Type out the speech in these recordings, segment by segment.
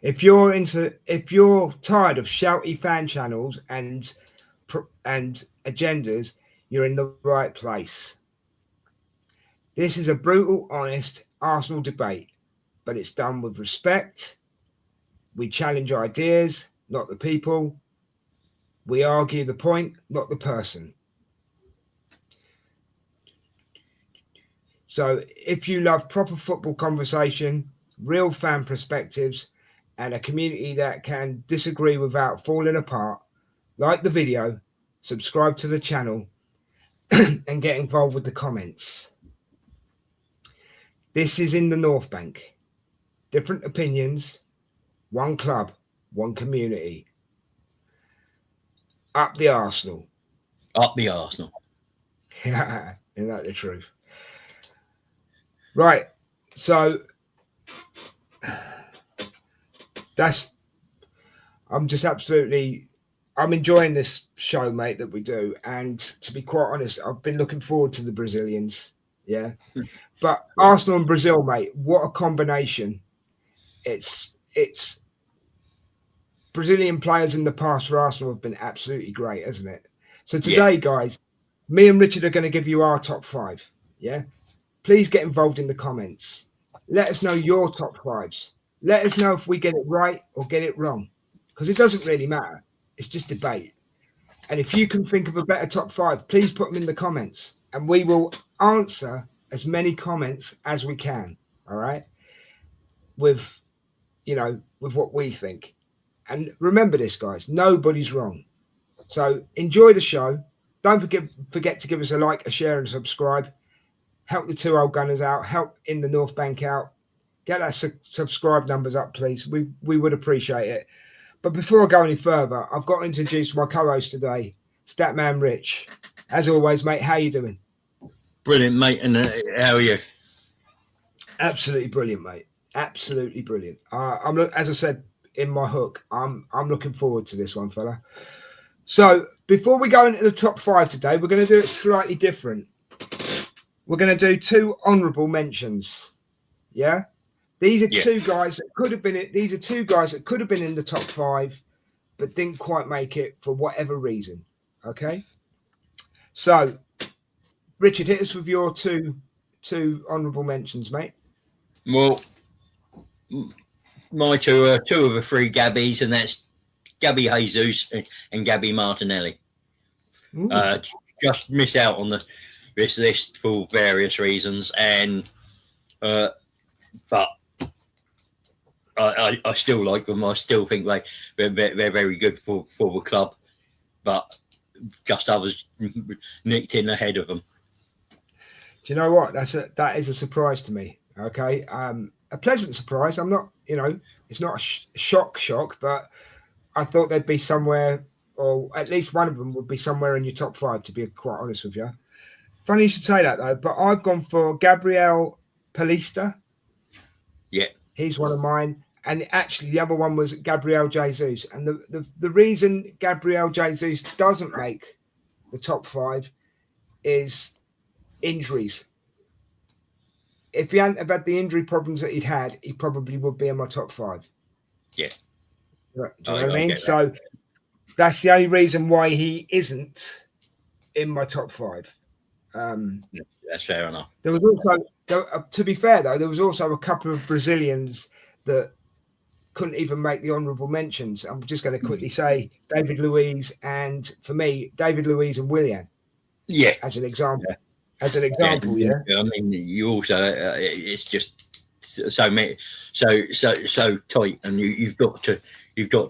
If you're tired of shouty fan channels and agendas, you're in the right place. This is a brutal, honest Arsenal debate, but it's done with respect. We challenge ideas, not the people. We argue the point, not the person. So if you love proper football conversation, real fan perspectives, and a community that can disagree without falling apart, like the video, subscribe to the channel, and get involved with the comments. This is in the North Bank. Different opinions, one club, one community. Up the Arsenal. Up the Arsenal. Yeah, isn't that the truth? Right. So I'm enjoying this show, mate, that we do. And to be quite honest, I've been looking forward to the Brazilians. Yeah. But Arsenal and Brazil, mate, what a combination. It's Brazilian players in the past for Arsenal have been absolutely great, hasn't it? So today, guys, me and Richard are going to give you our top 5. Yeah. Please get involved in the comments. Let us know your top 5s. Let us know if we get it right or get it wrong, because it doesn't really matter. It's just debate. And if you can think of a better top 5, please put them in the comments, and we will answer as many comments as we can. All right, with what we think. And remember this, guys, nobody's wrong. So enjoy the show. Don't forget to give us a like, a share, and a subscribe. Help the 2 old gunners out. Help in the North Bank out. Get that subscribe numbers up, please. We would appreciate it. But before I go any further, I've got to introduce my co-host today, Statman Rich. As always, mate, how you doing? Brilliant, mate. And how are you? Absolutely brilliant, mate. Absolutely brilliant. As I said in my hook, I'm looking forward to this one, fella. So before we go into the top 5 today, we're going to do it slightly different. We're going to do 2 honourable mentions. Yeah. These are 2 guys that could have been it. These are 2 guys that could have been in the top 5, but didn't quite make it for whatever reason. Okay. So, Richard, hit us with your two honourable mentions, mate. Well, my 2 are 2 of the 3 Gabbies, and that's Gabby Jesus and Gabby Martinelli. Just miss out on this list for various reasons, and but I still like them. I still think they're very good for the club, but just others nicked in ahead of them. Do you know what? That is a surprise to me. Okay, a pleasant surprise. I'm not, it's not a shock, but I thought they'd be somewhere, or at least one of them would be somewhere in your top 5. To be quite honest with you. Funny you should say that though. But I've gone for Gabriel Palista. Yeah, he's one of mine. And actually, the other one was Gabriel Jesus. And the reason Gabriel Jesus doesn't make the top 5 is injuries. If he hadn't have had the injury problems that he'd had, he probably would be in my top 5. Yeah. Do you know what I mean? So that's the only reason why he isn't in my top 5. That's fair enough. There was also, to be fair though, there was also a couple of Brazilians that couldn't even make the honourable mentions. I'm just going to quickly say David Luiz, and for me, David Luiz and Willian. Yeah. As an example. Yeah. As an example, yeah. I mean, you also it's just so tight, and you've got to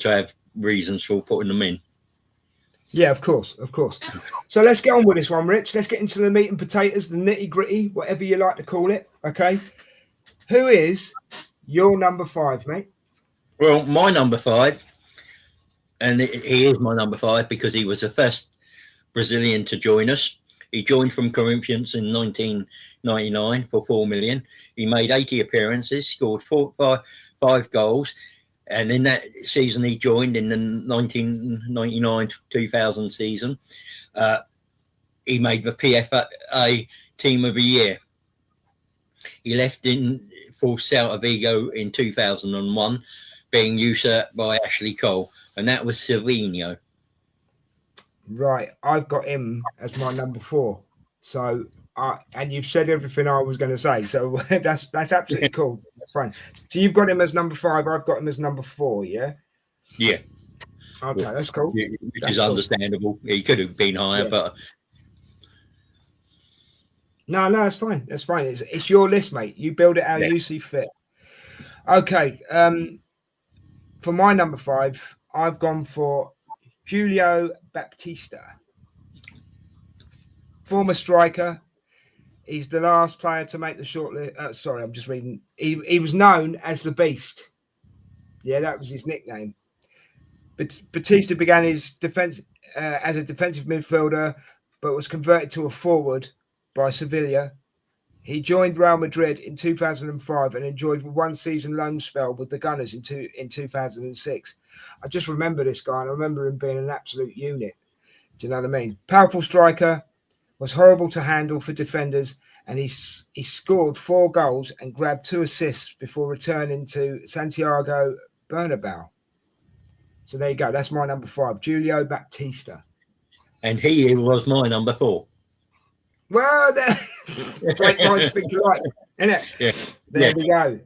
have reasons for putting them in. Yeah, of course. So let's get on with this one, Rich. Let's get into the meat and potatoes, the nitty gritty, whatever you like to call it. Okay. Who is your number 5, mate? Well, my number 5, and he is my number 5 because he was the first Brazilian to join us. He joined from Corinthians in 1999 for 4 million. He made 80 appearances, scored 5 goals. And in that season, he joined in the 1999-2000 season. He made the PFA Team of the Year. He left for Celta Vigo in 2001, being usurped by Ashley Cole, and that was Silvinho. Right, I've got him as my number 4. So, and you've said everything I was going to say. So that's absolutely cool. That's fine. So you've got him as number 5. I've got him as number 4. Yeah. Yeah. Okay, that's cool. Which that's is cool. Understandable. He could have been higher, but no, it's fine. That's fine. It's your list, mate. You build it how you see fit. Okay. For my number 5, I've gone for Julio Baptista, former striker. He's the last player to make the shortlist. Sorry, I'm just reading. He was known as the Beast. Yeah, that was his nickname. But Batista began his defense as a defensive midfielder, but was converted to a forward by Sevilla. He joined Real Madrid in 2005 and enjoyed a one-season loan spell with the Gunners in 2006. I just remember this guy, and I remember him being an absolute unit. Do you know what I mean? Powerful striker, was horrible to handle for defenders, and he scored 4 goals and grabbed 2 assists before returning to Santiago Bernabeu. So there you go. That's my number 5, Julio Baptista. And he was my number 4. Well, great minds think alike, isn't it? Yeah. There we go.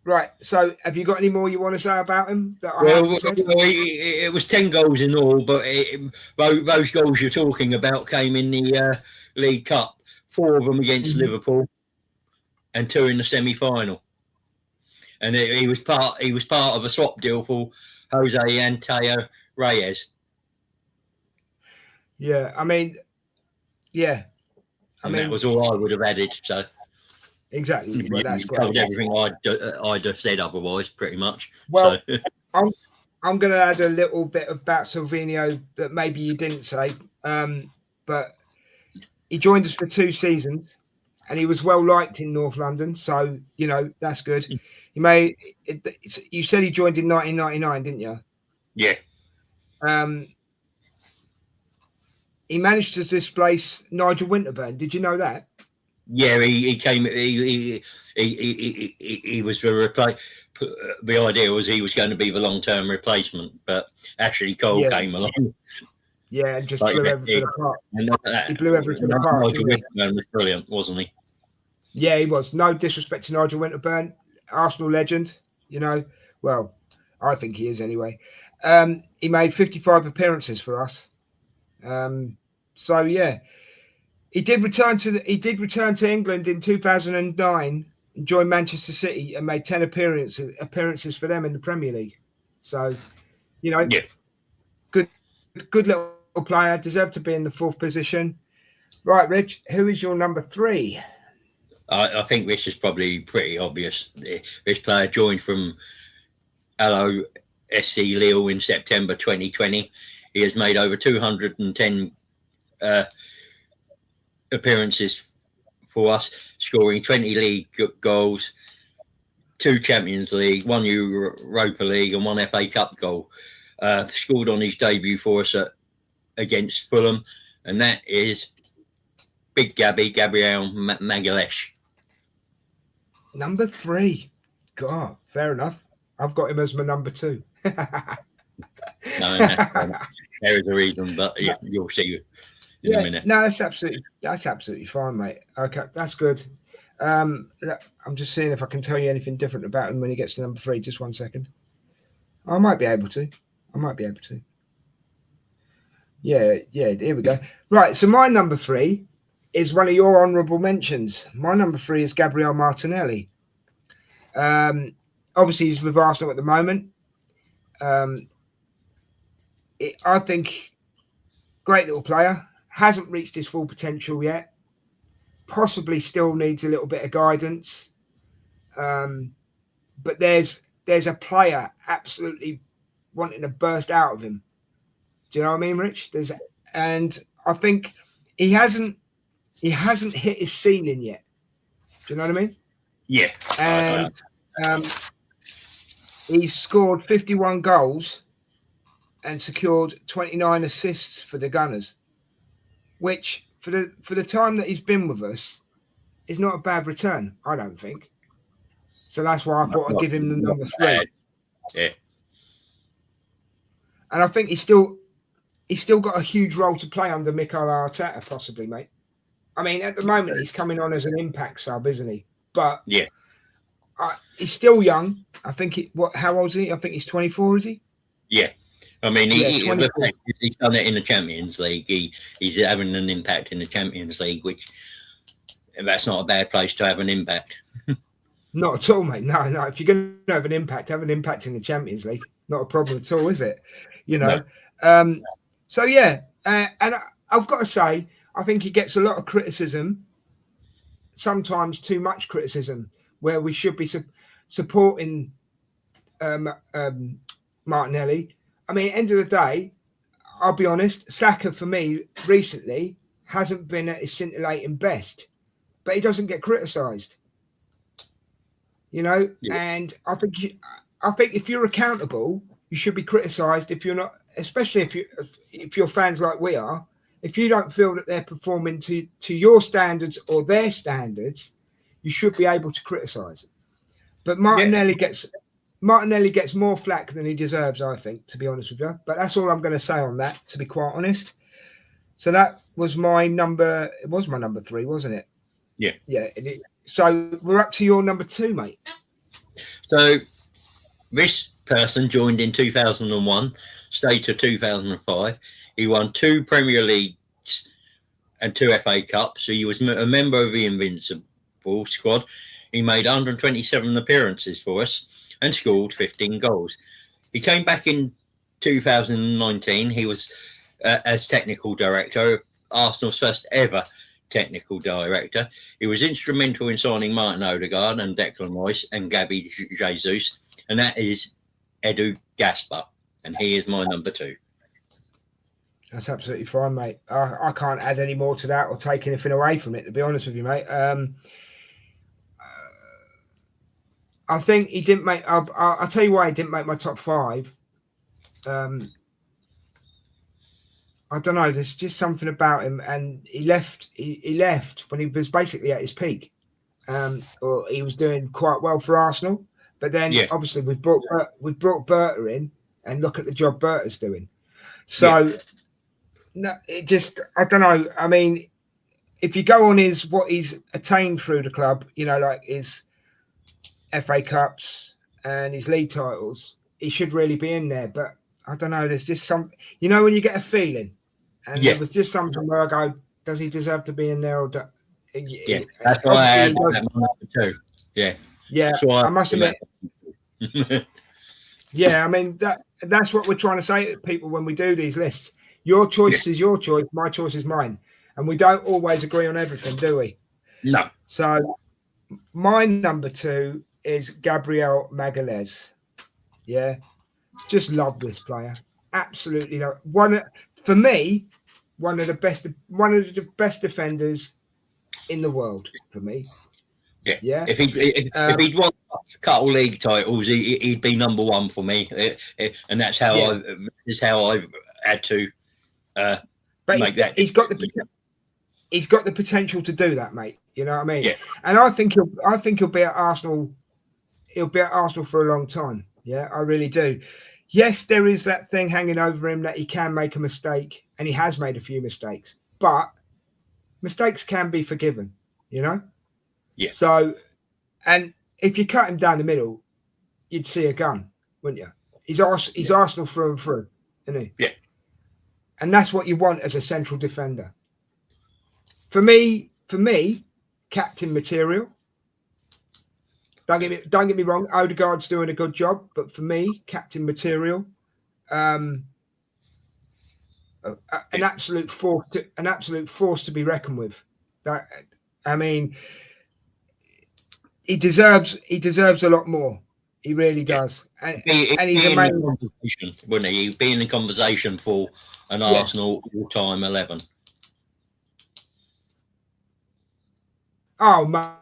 Right. So, have you got any more you want to say about him? It was 10 goals in all, but those goals you're talking about came in the League Cup. 4 of them against Liverpool, and 2 in the semi-final. And he was part of a swap deal for Jose Anteo Reyes. Yeah, I mean, that was all I would have added. So exactly, well, that's great. Told everything I'd have said otherwise, pretty much. Well, so. I'm going to add a little bit about Silvinho that maybe you didn't say, but he joined us for 2 seasons, and he was well liked in North London. So that's good. You said he joined in 1999, didn't you? Yeah. He managed to displace Nigel Winterburn. Did you know that? Yeah, he came. He was the replace. The idea was he was going to be the long-term replacement, but Ashley Cole came along. Yeah, and just blew everything apart. He blew everything apart. Nigel Winterburn was brilliant, wasn't he? Yeah, he was. No disrespect to Nigel Winterburn, Arsenal legend. Well, I think he is anyway. He made 55 appearances for us. So yeah, he did return to England in 2009 and joined Manchester City and made 10 appearances for them in the Premier League. So, good little player, deserved to be in the 4th position. Right, Rich, who is your number 3? I think this is probably pretty obvious. This player joined from LOSC Lille in September 2020. He has made over 210 appearances for us, scoring 20 league goals, 2 Champions League, 1 Europa League, and 1 FA Cup goal. Scored on his debut for us against Fulham, and that is Big Gabriel Magalhães. Number 3. God, fair enough. I've got him as my number 2. No, there is a reason, but you'll see in a minute. No, that's absolutely fine, mate. Okay, that's good. I'm just seeing if I can tell you anything different about him when he gets to number 3. Just 1 second. I might be able to. Yeah, here we go. Right, so my number 3 is one of your honourable mentions. My number 3 is Gabriel Martinelli. Obviously, he's with Arsenal at the moment. I think great little player. Hasn't reached his full potential yet. Possibly still needs a little bit of guidance. But there's a player absolutely wanting to burst out of him. Do you know what I mean, Rich? And I think he hasn't hit his ceiling yet. Do you know what I mean? Yeah. And he's scored 51 goals and secured 29 assists for the Gunners, which for the time that he's been with us is not a bad return, I don't think. So that's why I thought I'd give him the number 3. Yeah. And I think he's still got a huge role to play under Mikel Arteta, possibly, mate. I mean, at the moment, he's coming on as an impact sub, isn't he? But yeah, he's still young. I think how old is he? I think he's 24, is he? Yeah. I mean, he's done it in the Champions League. He's having an impact in the Champions League, which that's not a bad place to have an impact. Not at all, mate. No. If you're going to have an impact in the Champions League. Not a problem at all, is it? You know. No. So yeah, and I've got to say, I think he gets a lot of criticism. Sometimes too much criticism, where we should be supporting Martinelli. I mean, end of the day, I'll be honest, Saka for me recently hasn't been at his scintillating best, but he doesn't get criticised. You know, and I think if you're accountable, you should be criticised. If you're not, especially if you're fans like we are, if you don't feel that they're performing to your standards or their standards, you should be able to criticise. But Martinelli gets more flack than he deserves, I think, to be honest with you. But that's all I'm going to say on that, to be quite honest. So that was my number. It was my number 3, wasn't it? Yeah. Yeah. So we're up to your number 2, mate. So this person joined in 2001, stayed to 2005. He won 2 Premier Leagues and 2 FA Cups. So he was a member of the Invincibles squad. He made 127 appearances for us and scored 15 goals. He came back in 2019. He was as technical director, Arsenal's first ever technical director. He was instrumental in signing Martin Odegaard and Declan Rice and Gabi Jesus, and that is Edu Gaspar, and he is my number 2. That's absolutely fine, mate. I can't add any more to that or take anything away from it, to be honest with you, mate. I think he didn't make. I'll tell you why he didn't make my top 5. I don't know. There's just something about him, and he left. He left when he was basically at his peak, or he was doing quite well for Arsenal. But then, obviously, we brought Berta in, and look at the job Berta's doing. So, no, it just I don't know. I mean, if you go on what he's attained through the club, you know, like his FA Cups and his league titles, he should really be in there. But I don't know. There's just some, you know, when you get a feeling, and there was just something where I go, does he deserve to be in there? Or that's why I had that number 2. Yeah, I must admit. Yeah, I mean that's what we're trying to say to people when we do these lists. Your choice is your choice, my choice is mine, and we don't always agree on everything, do we? No. So my number 2 is Gabriel Magalhães. Yeah, just love this player. Absolutely love. For me, one of the best defenders in the world. For me. Yeah. If he'd won a couple league titles, he'd be number 1 for me, and that's how I've had to make that. He's got the potential to do that, mate. You know what I mean? Yeah. And I think he'll be at Arsenal. He'll be at Arsenal for a long time. Yeah, I really do. Yes, there is that thing hanging over him that he can make a mistake, and he has made a few mistakes. But mistakes can be forgiven. You know. Yeah. So, and if you cut him down the middle, you'd see a gun, wouldn't you? He's Arsenal through and through, isn't he? Yeah. And that's what you want as a central defender. For me, captain material. Don't get me wrong. Odegaard's doing a good job, but for me, captain material. An absolute force to be reckoned with. That, I mean, he deserves a lot more. He really does. And he's amazing. Wouldn't he? He'd be in the conversation for an Arsenal all-time 11. Oh man,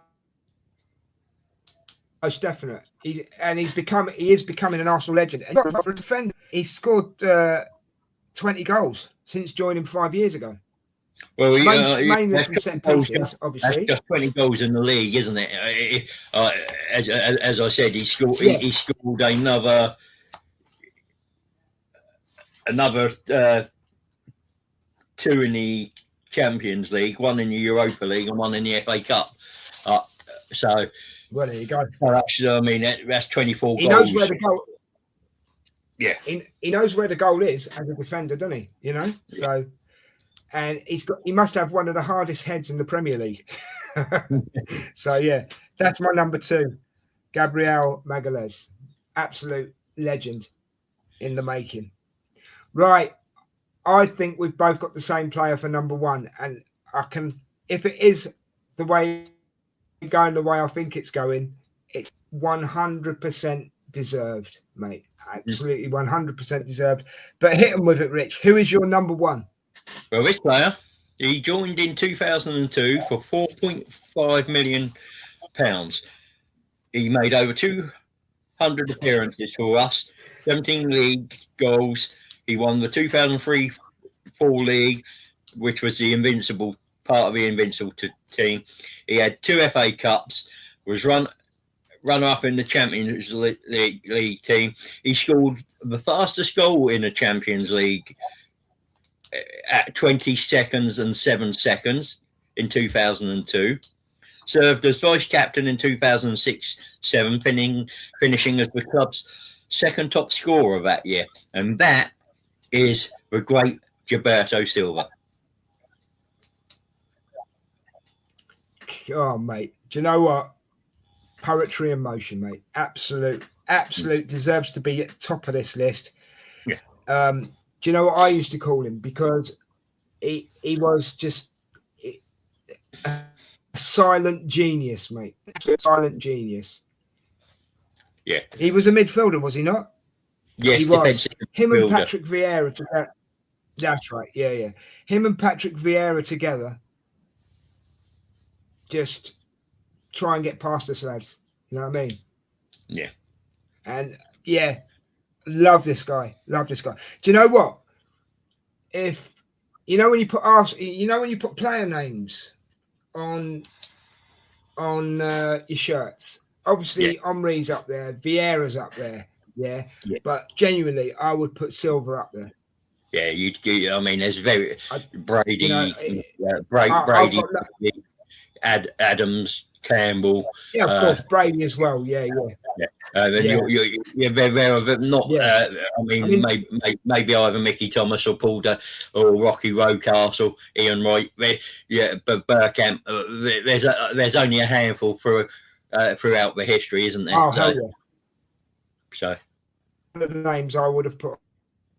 most definite. He is becoming an Arsenal legend. And for a defender, he's scored 20 goals since joining 5 years ago. Well, mainly that's from set pieces, obviously. That's just 20 goals in the league, isn't it? As I said, he scored another 2 in the Champions League, 1 in the Europa League, and 1 in the FA Cup. So, well, there you go. That's 24 he goals. Knows where the goal. Yeah, he knows where the goal is as a defender, doesn't he? You know, so. And he must have one of the hardest heads in the Premier League. So yeah, that's my number 2, Gabriel Magalhães, absolute legend in the making. Right, I think we've both got the same player for number 1, and I can, if it is the way going the way I think it's going, it's 100% deserved, mate. Absolutely 100% deserved. But hit him with it, Rich. Who is your number 1? Well, this player, he joined in 2002 for £4.5 million. He made over 200 appearances for us, 17 league goals. He won the 2003-4 league, which was the Invincible part of the Invincible team. He had 2 FA Cups, was runner-up in the Champions League team. He scored the fastest goal in the Champions League at 20 seconds and 7 seconds in 2002. Served as vice-captain in 2006-7, finishing as the club's second top scorer that year. And that is the great Gilberto Silva. Oh, mate. Do you know what? Poetry in motion, mate. Absolute deserves to be at top of this list. Yeah. Do you know what I used to call him? Because he was just a silent genius, mate. A silent genius. Yeah. He was a midfielder, was he not? Yes, he was. Him midfielder. And Patrick Vieira together. That's right. Yeah. Him and Patrick Vieira together. Just try and get past us, lads. You know what I mean? Yeah. And yeah. Love this guy. Do you know what? If when you put player names on your shirts, obviously Omri's up there, Vieira's up there, yeah. But genuinely, I would put Silva up there. Yeah, there's Brady, Brady, Adams, Campbell. Yeah, of course, Brady as well. Yeah. Maybe either Mickey Thomas or Paul or Rocky Rocastle, Ian Wright. But Bergkamp. There's only a handful throughout the history, isn't there? So one of the names I would have put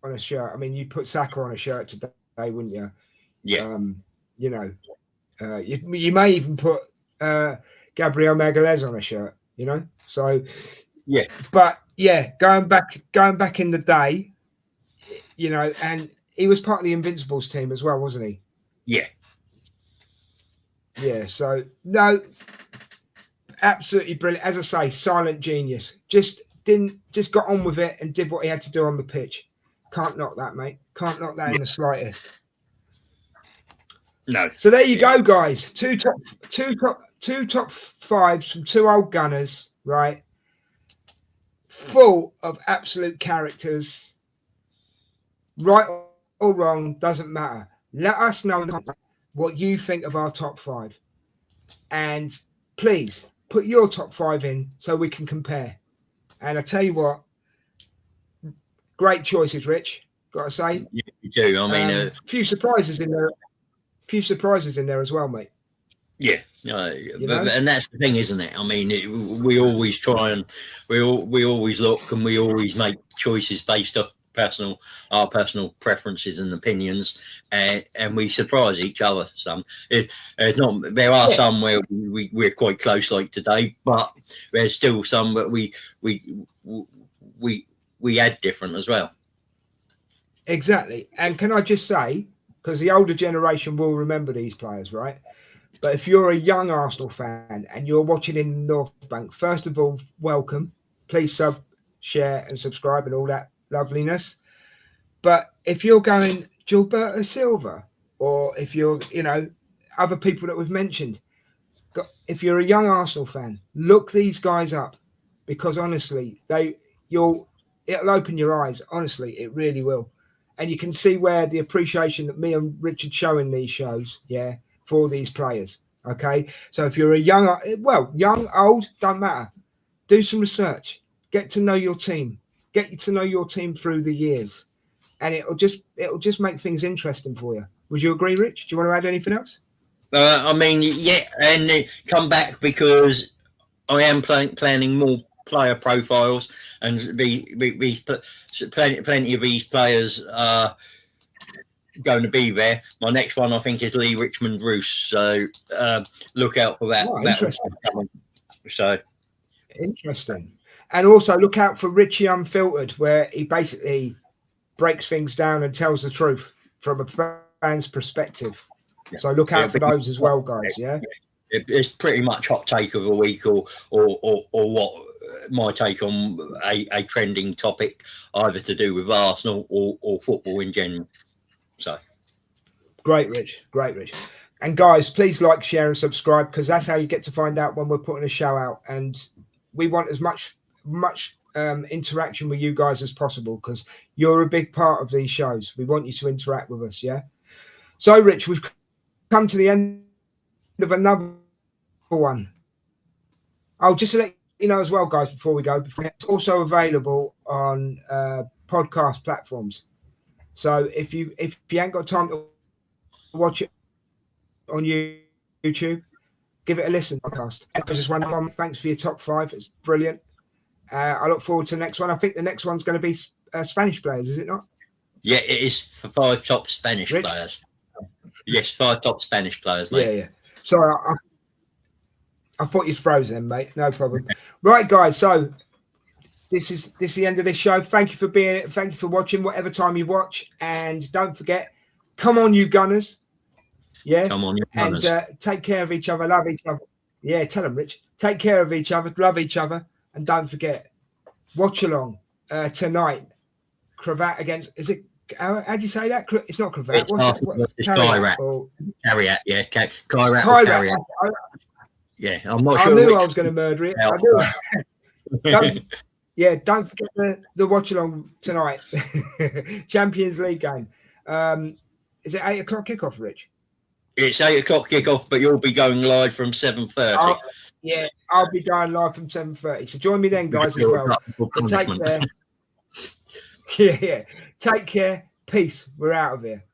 on a shirt. I mean, you'd put Saka on a shirt today, wouldn't you? Yeah. You may even put Gabriel Magalhães on a shirt, So yeah. But yeah, going back in the day, and he was part of the Invincibles team as well, wasn't he? Yeah. Yeah. So no, absolutely brilliant. As I say, silent genius. Just got on with it and did what he had to do on the pitch. Can't knock that, mate. Can't knock that in the slightest. No. So there you go, guys. Two top fives from 2 old gunners, right? Full of absolute characters. Right or wrong, doesn't matter. Let us know what you think of our top 5. And please put your top 5 in so we can compare. And I tell you what, great choices, Rich. Got to say. Yeah, you do. I mean, a few surprises in there. As well, mate. Yeah, and that's the thing, isn't it? I mean, we always try and we always look and we always make choices based off our personal preferences and opinions, and we surprise each other. There are some where we're quite close, like today, but there's still some that we add different as well. Exactly, and can I just say, because the older generation will remember these players, right? But if you're a young Arsenal fan and you're watching in North Bank, first of all, welcome. Please sub, share, and subscribe and all that loveliness. But if you're going, Gilberto Silva, or if you're, other people that we've mentioned. If you're a young Arsenal fan, look these guys up, because honestly, it'll open your eyes. Honestly, it really will. And you can see where the appreciation that me and Richard show in these shows, for these players. Okay, so if you're a young, old, don't matter. Do some research. Get to know your team. Get to know your team through the years, and it'll just make things interesting for you. Would you agree, Rich? Do you want to add anything else? I mean, yeah, and come back, because I am planning more player profiles, and plenty of these players are going to be there. My next one, I think, is Lee Richmond Roos, so look out for that. Interesting. So interesting. And also look out for Richie Unfiltered, where he basically breaks things down and tells the truth from a fan's perspective. Yeah. So look out for those as well, guys. Yeah, it's pretty much hot take of the week, or what my take on a trending topic, either to do with Arsenal or football in general. So great, Rich. And guys, please like, share, and subscribe, because that's how you get to find out when we're putting a show out. And we want as much interaction with you guys as possible, because you're a big part of these shows. We want you to interact with us. Yeah. So, Rich, we've come to the end of another one. I'll just let you know as well, guys, before we go, it's also available on podcast platforms. So if you ain't got time to watch it on YouTube, give it a listen. Podcast. I just want to comment. Thanks for your top 5. It's brilliant. I look forward to the next one. I think the next one's going to be Spanish players, is it not? Yeah, it is for 5 top Spanish players. Yes, 5 top Spanish players, mate. Yeah. Sorry, I thought you froze then, mate. No problem. Right, guys. So this is the end of this show. Thank you for watching, whatever time you watch, and don't forget, come on, you Gunners. Yeah, come on, you Gunners. And take care of each other, love each other. Yeah, tell them, Rich. Take care of each other, love each other, and don't forget, watch along tonight. Cravat against, is it? How do you say that? It's not Cravat. It's Kairat. Kairat, yeah. Kairat. Yeah, I'm not sure. I knew I was going to murder it. Don't forget the watch along tonight. Champions League game. Is it 8 o'clock kickoff, Rich? It's 8 o'clock kickoff, but you'll be going live from 7:30. Yeah, I'll be going live from 7:30. So join me then, guys, as well. So take care. Yeah. Take care. Peace. We're out of here.